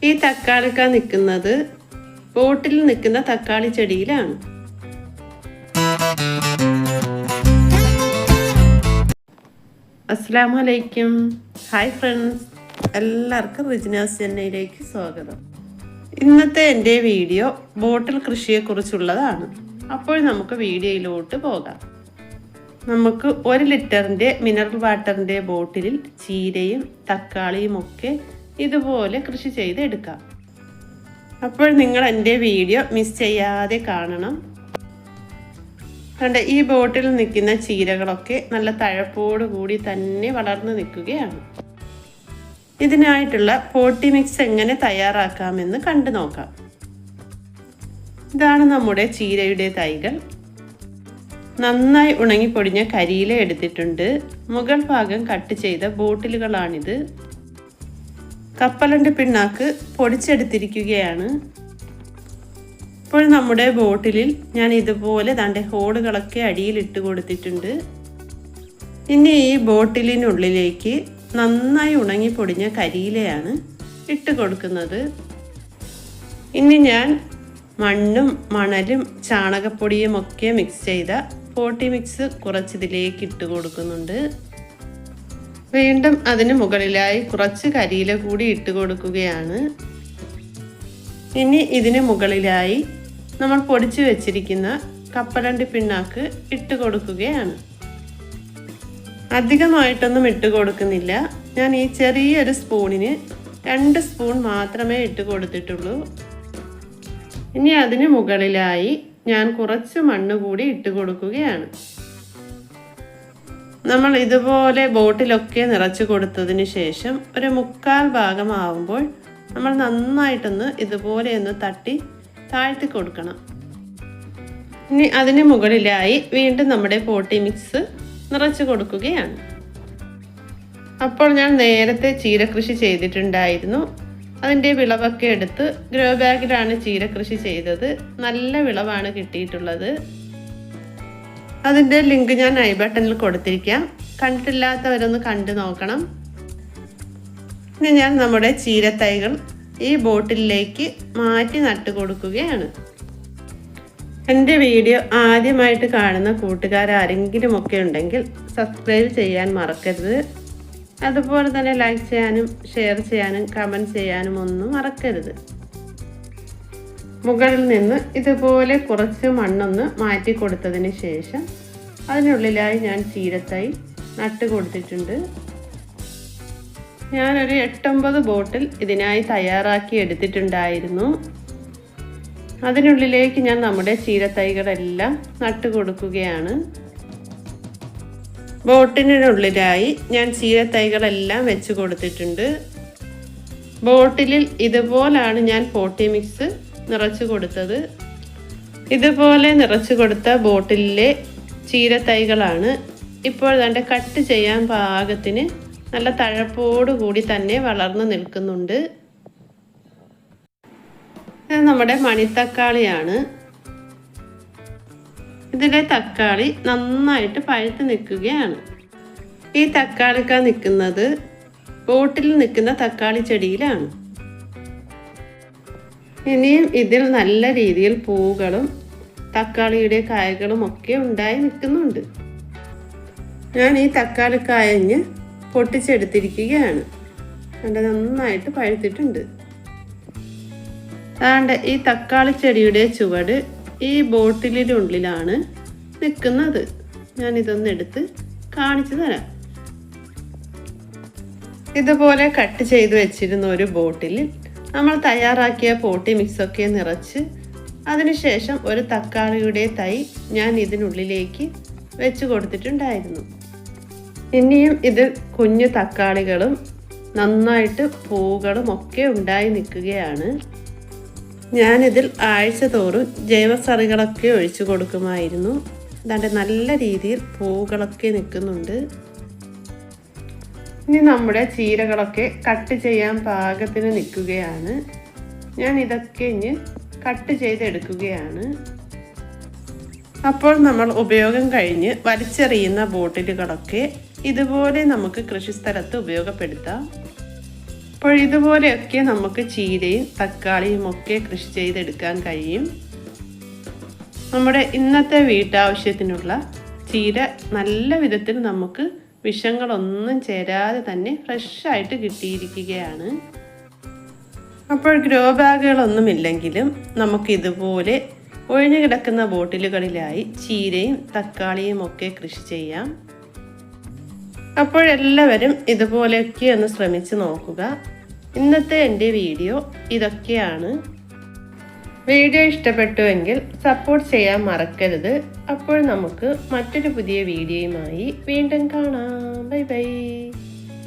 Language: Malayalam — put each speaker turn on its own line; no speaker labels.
ഈ തക്കാളിക്ക നിൽക്കുന്നത് ബോട്ടിൽ നിൽക്കുന്ന തക്കാളി ചെടിയിലാണ്. അസ്സലാമു അലൈക്കും. ഹായ് ഫ്രണ്ട്സ്, എല്ലാവർക്കും റിജ്നാസ് ചെന്നൈയിലേക്ക് സ്വാഗതം. ഇന്നത്തെ എൻ്റെ വീഡിയോ ബോട്ടിൽ കൃഷിയെക്കുറിച്ചുള്ളതാണ്. അപ്പോൾ നമുക്ക് വീഡിയോയിലോട്ട് പോകാം. നമുക്ക് 1 ലിറ്ററിൻ്റെ മിനറൽ വാട്ടറിൻ്റെ ബോട്ടിലിൽ ചീരയും തക്കാളിയും ഒക്കെ ഇതുപോലെ കൃഷി ചെയ്തെടുക്കാം. അപ്പോൾ നിങ്ങൾ എൻ്റെ വീഡിയോ മിസ് ചെയ്യാതെ കാണണം. കണ്ട, ഈ ബോട്ടിൽ നിൽക്കുന്ന ചീരകളൊക്കെ നല്ല തഴപ്പോട് കൂടി തന്നെ വളർന്നു നിൽക്കുകയാണ്. ഇതിനായിട്ടുള്ള പോട്ടി മിക്സ് എങ്ങനെ തയ്യാറാക്കാമെന്ന് കണ്ടു നോക്കാം. ഇതാണ് നമ്മുടെ ചീരയുടെ തൈകൾ. നന്നായി ഉണങ്ങിപ്പൊടിഞ്ഞ കരിയില എടുത്തിട്ടുണ്ട്. മുകൾ ഭാഗം കട്ട് ചെയ്ത ബോട്ടിലുകളാണിത്. കപ്പലണ്ടി പിണ്ണാക്ക് പൊടിച്ചെടുത്തിരിക്കുകയാണ്. ഇപ്പോൾ നമ്മുടെ ബോട്ടിലിൽ ഞാൻ ഇതുപോലെ ദാണ്ടെ ഹോളുകളൊക്കെ അടിയിൽ ഇട്ട് കൊടുത്തിട്ടുണ്ട്. ഇനി ഈ ബോട്ടിലിനുള്ളിലേക്ക് നന്നായി ഉണങ്ങിപ്പൊടിഞ്ഞ കരിയിലയാണ് ഇട്ട് കൊടുക്കുന്നത്. ഇനി ഞാൻ മണ്ണും മണലും ചാണകപ്പൊടിയും ഒക്കെ മിക്സ് ചെയ്ത പോട്ടി മിക്സ് കുറച്ചിതിലേക്ക് ഇട്ട് കൊടുക്കുന്നുണ്ട്. വീണ്ടും അതിന് മുകളിലായി കുറച്ച് കരിയില കൂടി ഇട്ട് കൊടുക്കുകയാണ്. ഇനി ഇതിന് മുകളിലായി നമ്മൾ പൊടിച്ചു വെച്ചിരിക്കുന്ന കപ്പലണ്ടി പിണ്ണാക്ക് ഇട്ട് കൊടുക്കുകയാണ്. അധികമായിട്ടൊന്നും ഇട്ട് കൊടുക്കുന്നില്ല. ഞാൻ ഈ ചെറിയൊരു സ്പൂണിന് 2 സ്പൂൺ മാത്രമേ ഇട്ട് കൊടുത്തിട്ടുള്ളൂ. ഇനി അതിന് മുകളിലായി ഞാൻ കുറച്ച് മണ്ണ് കൂടി ഇട്ട് കൊടുക്കുകയാണ്. നമ്മൾ ഇതുപോലെ ബോട്ടിലൊക്കെ നിറച്ച് കൊടുത്തതിന് ശേഷം ഒരു 1/4 ഭാഗമാവുമ്പോൾ നമ്മൾ നന്നായിട്ടൊന്ന് ഇതുപോലെ ഒന്ന് തട്ടി താഴ്ത്തി കൊടുക്കണം. ഇനി അതിന് മുകളിലായി വീണ്ടും നമ്മുടെ പോട്ടി മിക്സ് നിറച്ച് കൊടുക്കുകയാണ്. അപ്പോൾ ഞാൻ നേരത്തെ ചീര കൃഷി ചെയ്തിട്ടുണ്ടായിരുന്നു. അതിൻ്റെ വിളവൊക്കെ എടുത്ത് ഗ്രോ ബാഗിലാണ് ചീര കൃഷി ചെയ്തത്. നല്ല വിളവാണ് കിട്ടിയിട്ടുള്ളത്. അതിൻ്റെ ലിങ്ക് ഞാൻ ഐ ബട്ടണിൽ കൊടുത്തിരിക്കാം. കണ്ടിട്ടില്ലാത്തവരൊന്ന് കണ്ടു നോക്കണം. ഇനി ഞാൻ നമ്മുടെ ചീരത്തൈകൾ ഈ ബോട്ടിലേക്ക് മാറ്റി നട്ടു കൊടുക്കുകയാണ്. എൻ്റെ വീഡിയോ ആദ്യമായിട്ട് കാണുന്ന കൂട്ടുകാരാരെങ്കിലും ഒക്കെ ഉണ്ടെങ്കിൽ സബ്സ്ക്രൈബ് ചെയ്യാൻ മറക്കരുത്. അതുപോലെ തന്നെ ലൈക്ക് ചെയ്യാനും ഷെയർ ചെയ്യാനും കമൻറ്റ് ചെയ്യാനും ഒന്നും മറക്കരുത്. മുകളിൽ നിന്ന് ഇതുപോലെ കുറച്ച് മണ്ണൊന്ന് മാറ്റി കൊടുത്തതിന് ശേഷം അതിനുള്ളിലായി ഞാൻ ചീരത്തൈ നട്ട് കൊടുത്തിട്ടുണ്ട്. ഞാനൊരു 8-9 ബോട്ടിൽ ഇതിനായി തയ്യാറാക്കി എടുത്തിട്ടുണ്ടായിരുന്നു. അതിനുള്ളിലേക്ക് ഞാൻ നമ്മുടെ ചീരത്തൈകളെല്ലാം നട്ട് കൊടുക്കുകയാണ്. ബോട്ടിനുള്ളിലായി ഞാൻ ചീരത്തൈകളെല്ലാം വെച്ച് കൊടുത്തിട്ടുണ്ട്. ബോട്ടിലിൽ ഇതുപോലാണ് ഞാൻ പോട്ടി മിക്സ് നിറച്ച് കൊടുത്തത്. ഇതുപോലെ നിറച്ച് കൊടുത്ത ബോട്ടിലിലെ ചീരത്തൈകളാണ് ഇപ്പോൾ തന്നെ കട്ട് ചെയ്യാൻ പാകത്തിന് നല്ല തഴപ്പോട് കൂടി തന്നെ വളർന്നു നിൽക്കുന്നുണ്ട്. ഇത് നമ്മുടെ മണിത്തക്കാളിയാണ്. ഇതിലെ തക്കാളി നന്നായിട്ട് പഴുത്ത് നിൽക്കുകയാണ്. ഈ തക്കാളിക്ക നിൽക്കുന്നത് ബോട്ടിൽ നിൽക്കുന്ന തക്കാളി ചെടിയിലാണ്. ഇനിയും ഇതിൽ നല്ല രീതിയിൽ പൂവുകളും തക്കാളിയുടെ കായകളും ഒക്കെ ഉണ്ടായി നിൽക്കുന്നുണ്ട്. ഞാൻ ഈ തക്കാളിക്കായഞ്ഞ് പൊട്ടിച്ചെടുത്തിരിക്കുകയാണ്. അത് നന്നായിട്ട് പഴുത്തിട്ടുണ്ട്. അതാണ്ട് ഈ തക്കാളി ചെടിയുടെ ചുവട് ഈ ബോട്ടിലിനുള്ളിലാണ് നിൽക്കുന്നത്. ഞാനിതൊന്ന് എടുത്ത് കാണിച്ചു തരാം. ഇതുപോലെ കട്ട് ചെയ്ത് വെച്ചിരുന്ന ഒരു ബോട്ടിലിൽ നമ്മൾ തയ്യാറാക്കിയ പോട്ടി മിക്സൊക്കെ നിറച്ച് അതിനുശേഷം ഒരു തക്കാളിയുടെ തൈ ഞാൻ ഇതിനുള്ളിലേക്ക് വെച്ച് കൊടുത്തിട്ടുണ്ടായിരുന്നു. ഇനിയും ഇത് കുഞ്ഞു തക്കാളികളും നന്നായിട്ട് പൂവുകളും ഒക്കെ ഉണ്ടായി നിൽക്കുകയാണ്. ഞാനിതിൽ ആഴ്ച തോറും ജൈവസറികളൊക്കെ ഒഴിച്ചു കൊടുക്കുമായിരുന്നു. അതാണ്ട് നല്ല രീതിയിൽ പൂവുകളൊക്കെ നിൽക്കുന്നുണ്ട്. ഇനി നമ്മുടെ ചീരകളൊക്കെ കട്ട് ചെയ്യാൻ പാകത്തിന് നിൽക്കുകയാണ്. ഞാൻ ഇതൊക്കെ ഇനി കട്ട് ചെയ്തെടുക്കുകയാണ്. അപ്പോൾ നമ്മൾ ഉപയോഗം കഴിഞ്ഞ് വലിച്ചെറിയുന്ന ബോട്ടിലുകളൊക്കെ ഇതുപോലെ നമുക്ക് കൃഷിസ്ഥലത്ത് ഉപയോഗപ്പെടുത്താം. അപ്പോൾ ഇതുപോലെയൊക്കെ നമുക്ക് ചീരയും തക്കാളിയും ഒക്കെ കൃഷി ചെയ്തെടുക്കാൻ കഴിയും. നമ്മുടെ ഇന്നത്തെ വീട്ടാവശ്യത്തിനുള്ള ചീര നല്ല വിധത്തിൽ നമുക്ക് വിഷങ്ങളൊന്നും ചേരാതെ തന്നെ ഫ്രഷായിട്ട് കിട്ടിയിരിക്കുകയാണ്. അപ്പോൾ ഗ്രോ ബാഗുകളൊന്നുമില്ലെങ്കിലും നമുക്കിതുപോലെ ഒഴിഞ്ഞു കിടക്കുന്ന ബോട്ടിലുകളിലായി ചീരയും തക്കാളിയും ഒക്കെ കൃഷി ചെയ്യാം. അപ്പോഴെല്ലാവരും ഇതുപോലെയൊക്കെ ഒന്ന് ശ്രമിച്ച് നോക്കുക. ഇന്നത്തെ എൻ്റെ വീഡിയോ ഇതൊക്കെയാണ്. വീഡിയോ ഇഷ്ടപ്പെട്ടുവെങ്കിൽ സപ്പോർട്ട് ചെയ്യാൻ മറക്കരുത്. അപ്പോൾ നമുക്ക് മറ്റൊരു പുതിയ വീഡിയോയുമായി വീണ്ടും കാണാം. Bye bye.